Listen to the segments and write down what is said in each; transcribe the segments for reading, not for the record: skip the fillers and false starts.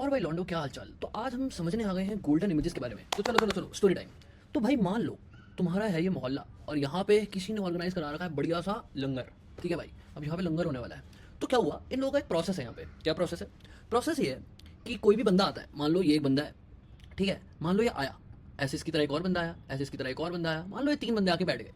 और भाई लॉन्डो, क्या हाल चाल। तो आज हम समझने आ गए हैं गोल्डन इमेजेस के बारे में। तो चलो चलो चलो स्टोरी टाइम। तो भाई मान लो तुम्हारा है ये मोहल्ला और यहाँ पे किसी ने ऑर्गेनाइज करा रखा है बढ़िया सा लंगर। ठीक है भाई, अब यहाँ पे लंगर होने वाला है। तो क्या हुआ, इन लोगों का एक प्रोसेस है यहाँ पे। क्या प्रोसेस है? प्रोसेस ये है कि कोई भी बंदा आता है, मान लो ये एक बंदा है, ठीक है, मान लो ये आया, ऐसे इसकी तरह एक और बंदा आया, ऐसे इसकी तरह एक और बंदा आया, मान लो ये 3 बंदे आके बैठ गए।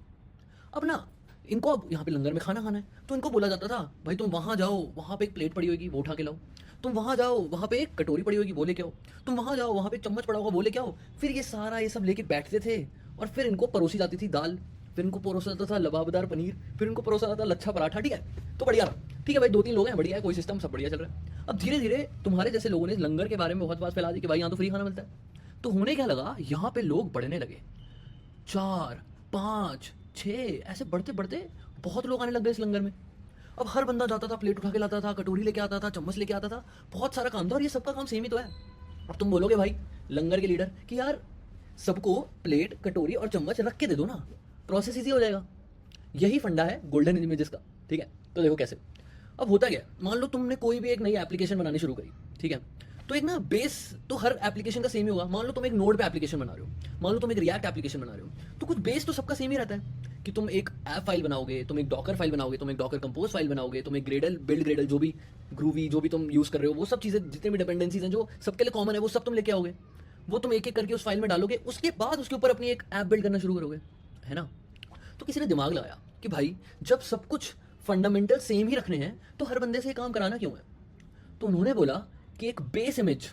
अब ना इनको अब यहाँ पे लंगर में खाना खाना है, तो इनको बोला जाता था भाई तुम वहाँ जाओ, वहाँ पे एक प्लेट पड़ी होगी वो उठा के लाओ, तुम वहाँ जाओ वहाँ पे एक कटोरी पड़ी होगी वो लेके आओ, तुम वहाँ जाओ वहाँ पे एक चम्मच पड़ा होगा वो लेके आओ। फिर ये सारा ये सब लेके बैठते थे और फिर इनको परोसी जाती थी दाल, फिर इनको परोसा जाता था लबाबदार पनीर, फिर इनको परोसा जाता था लच्छा पराठा। ठीक है, तो बढ़िया रहा। ठीक है भाई, 2-3 लोग हैं, बढ़िया है, कोई सिस्टम सब बढ़िया चल रहा है। अब धीरे धीरे तुम्हारे जैसे लोगों ने लंगर के बारे में बहुत बात फैला दी कि भाई यहाँ तो फ्री खाना मिलता है। तो होने क्या लगा, यहाँ पे लोग बढ़ने लगे, 4, 5, 6 ऐसे बढ़ते बढ़ते बहुत लोग आने लग गए इस लंगर में। अब हर बंदा जाता था, प्लेट उठा के लाता था, कटोरी लेके आता था, चम्मच लेके आता था, बहुत सारा काम था और ये सबका काम सेम ही तो है। अब तुम बोलोगे भाई लंगर के लीडर कि यार सबको प्लेट कटोरी और चम्मच रख के दे दो ना, प्रोसेस इजी हो जाएगा। यही फंडा है गोल्डन इमेजेस का। ठीक है, तो देखो कैसे। अब होता क्या, मान लो तुमने कोई भी एक नई एप्लीकेशन बनानी शुरू करी, ठीक है, तो एक ना बेस तो हर एप्लीकेशन का सेम ही होगा। मान लो तुम एक नोड पे एप्लीकेशन बना रहे हो, मान लो तुम एक रिएक्ट एप्लीकेशन बना रहे हो, तो कुछ बेस तो सबका सेम ही रहता है कि तुम एक ऐप फाइल बनाओगे, तुम एक डॉकर फाइल बनाओगे, तुम एक डॉकर कंपोज फाइल बनाओगे, तुम एक ग्रेडल बिल्ड ग्रेडल जो भी ग्रूवी जो भी तुम यूज कर रहे हो, वो सब चीजें जितने भी डिपेंडेंसीज हैं जो सबके लिए कॉमन है वो सब तुम लेके आओगे, वो तुम एक एक करके उस फाइल में डालोगे, उसके बाद उसके ऊपर अपनी एक ऐप बिल्ड करना शुरू करोगे, है ना। तो किसी ने दिमाग लगाया कि भाई जब सब कुछ फंडामेंटल सेम ही रखने हैं तो हर बंदे से ये काम कराना क्यों है। तो उन्होंने बोला कि एक बेस इमेज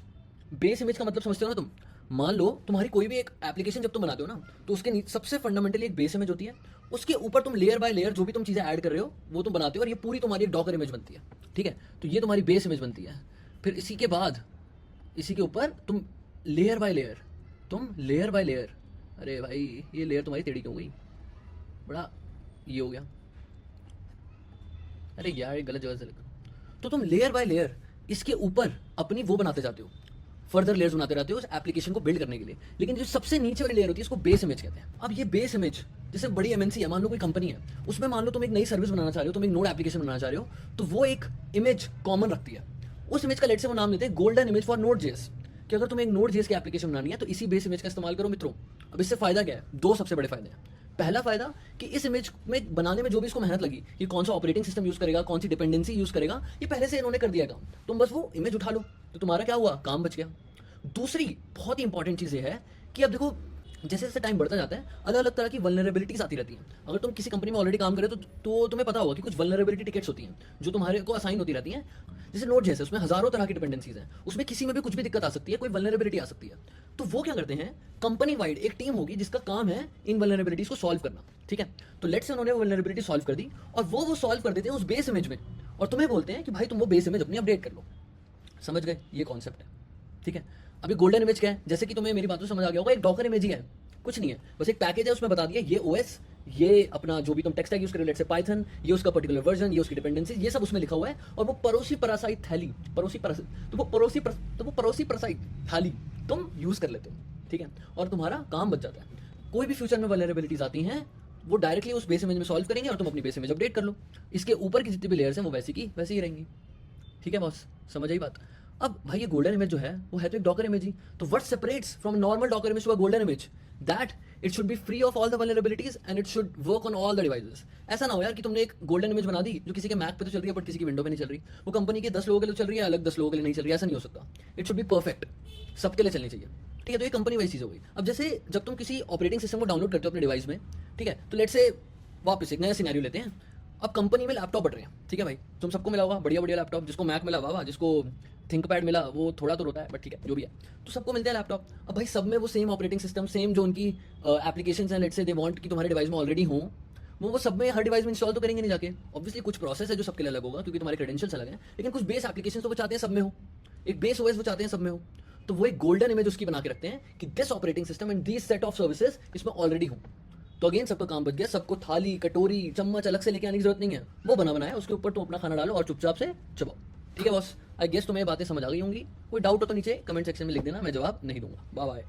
का मतलब समझते हो ना तुम। मान लो तुम्हारी कोई भी एक एप्लीकेशन जब तुम बनाते हो ना, तो उसके सबसे फंडामेंटली एक बेस इमेज होती है, उसके ऊपर तुम लेयर बाय लेयर जो भी तुम चीज़ें ऐड कर रहे हो वो तुम बनाते हो और ये पूरी तुम्हारी एक डॉकर इमेज बनती है। ठीक है, तो ये तुम्हारी बेस इमेज बनती है। फिर इसी के बाद इसी के ऊपर तुम लेयर बाय लेयर, अरे भाई ये लेयर तुम्हारी टेढ़ी क्यों गई, बड़ा ये हो गया, अरे यार ये गलत जगह से लगा। तो तुम लेयर बाय लेयर इसके ऊपर अपनी वो बनाते जाते हो, फर्दर लेयर्स बनाते रहते हो उस एप्लीकेशन को बिल्ड करने के लिए। लेकिन जो सबसे नीचे वाली लेयर होती है इसको बेस इमेज कहते हैं। अब ये बेस इमेज जैसे बड़ी एमएनसी है, मान लो कोई कंपनी है, उसमें मान लो तुम एक नई सर्विस बनाना चाह रहे हो, तुम एक नोड एप्लीकेशन बनाना चाह रहे हो, तो वो एक इमेज कॉमन रखती है। उस इमेज का लेट से वो नाम देते हैं golden image for node JS, कि अगर तुम्हें एक नोड जेएस की एप्लीकेशन बनानी है तो इसी बेस इमेज का इस्तेमाल करो मित्रों। अब इससे फायदा क्या है, 2 सबसे बड़े फायदे हैं। पहला फायदा कि इस इमेज में बनाने में जो भी इसको मेहनत लगी, ये कौन सा ऑपरेटिंग सिस्टम यूज करेगा, कौन सी डिपेंडेंसी यूज करेगा, ये पहले से इन्होंने कर दिया काम, तुम बस वो इमेज उठा लो, तो तुम्हारा क्या हुआ, काम बच गया। दूसरी बहुत ही इंपॉर्टेंट चीज़ ये है कि अब देखो जैसे जैसे टाइम बढ़ता जाता है अलग अलग तरह की वल्नरेबिलिटीज आती रहती हैं। अगर तुम किसी कंपनी में ऑलरेडी काम करे तो तुम्हें पता होगा कि कुछ वल्नरेबिलिटी टिकट्स होती हैं जो तुम्हारे को असाइन होती रहती हैं। जैसे नोट जैसे उसमें हजारों तरह की डिपेंडेंसीज हैं, उसमें किसी में भी कुछ भी दिक्कत आ सकती है, कोई वल्नरेबिलिटी आ सकती है। तो वो क्या करते हैं, कंपनी वाइड एक टीम होगी जिसका काम है इन वल्नरेबिलिटीज को सॉल्व करना। ठीक है, तो लेट्स से उन्होंने वल्नरेबिलिटी सॉल्व कर दी और वो सॉल्व कर देते हैं उस बेस इमेज में, और तुम्हें बोलते हैं कि भाई तुम वो बेस इमेज अपनी अपडेट कर लो। समझ गए, ये कॉन्सेप्ट है। ठीक है, अभी गोल्डन इमेज क्या है, जैसे कि तुम्हें मेरी बातों समझ आ गया होगा, एक डॉकर इमेज ही है, कुछ नहीं है, बस एक पैकेज है, उसमें बता दिया ये ओएस, ये अपना जो भी तुम टेक्स्ट टैग यूज कर रहे हो, लेट्स से पाइथन, ये उसका पर्टिकुलर वर्जन, ये उसकी डिपेंडेंसी, ये सब उसमें लिखा हुआ है। और वो पड़ोसी पैरासाइट थैली, तो वो पड़ोसी पैरासाइट थैली तुम यूज कर लेते हो। ठीक है, और तुम्हारा काम बच जाता है। कोई भी फ्यूचर में वल्नरेबिलिटीज आती हैं वो डायरेक्टली उस बेस इमेज में सॉल्व करेंगे और तुम अपनी बेस इमेज अपडेट कर लो। इसके ऊपर की जितनी भी लेयर्स हैं वो वैसी की वैसी ही रहेंगी। ठीक है बॉस, समझ आई बात। अब भाई ये गोल्डन इमेज जो है वो है तो एक डॉकर इमेज ही, तो what separates from normal docker image to a golden image, that it should be free of all the vulnerabilities and it should work on all the devices. ऐसा ना हो यार कि तुमने एक गोल्डन इमेज बना दी जो किसी के मैक पे तो चल रही है बट किसी की विंडो पे नहीं चल रही, वो कंपनी के 10 लोगों के लिए चल रही है, अलग 10 लोगों के लिए नहीं चल रही है, ऐसा नहीं हो सकता। इट शुड बी परफेक्ट, सबके लिए चलनी चाहिए। ठीक है, तो ये कंपनी वाइज चीज़ हो गई। अब जैसे जब तुम किसी ऑपरेटिंग सिस्टम को डाउनलोड करते हो अपने डिवाइस में, ठीक है, तो लेट्स से वापस एक नया सिनेरियो लेते हैं। अब कंपनी में लैपटॉप बट रहे हैं, ठीक है भाई, तुम सबको मिला हुआ बढ़िया बढ़िया लैपटॉप, जिसको मैक मिला वाह, जिसको थिंकपैड मिला वो थोड़ा तो रोता है बट ठीक है जो भी है, तो सबको मिलते हैं लैपटॉप। अब भाई सब में वो सेम ऑपरेटिंग सिस्टम, सेम जो उनकी एप्लीकेशन हैं, लेट्स से दे वांट कि तुम्हारे डिवाइस में ऑलरेडी हो, वो सब में हर डिवाइस में इंस्टॉल तो करेंगे नहीं जाके। ऑब्वियसली कुछ प्रोसेस है जो सबके लिए अलग होगा क्योंकि तुम्हारे क्रेडेंशियल्स अलग हैं, लेकिन कुछ बेस एप्लीकेशन तो वो चाहते हैं सब में हो, एक बेस ओएस वो चाहते हैं सब में हो। तो वो एक गोल्डन इमेज उसकी बना के रखते हैं कि this operating system and this set of services इसमें ऑलरेडी हो। तो अगेन सबका काम बच गया, सबको थाली कटोरी चम्मच अलग से लेके आने की जरूरत नहीं है, वो बना बनाया उसके ऊपर तुम अपना खाना डालो और चुपचाप से चबाओ। ठीक है बॉस, आई गेस तुम्हें बातें समझ आ गई होंगी। कोई डाउट हो तो नीचे कमेंट सेक्शन में लिख देना, मैं जवाब नहीं दूंगा। Bye bye.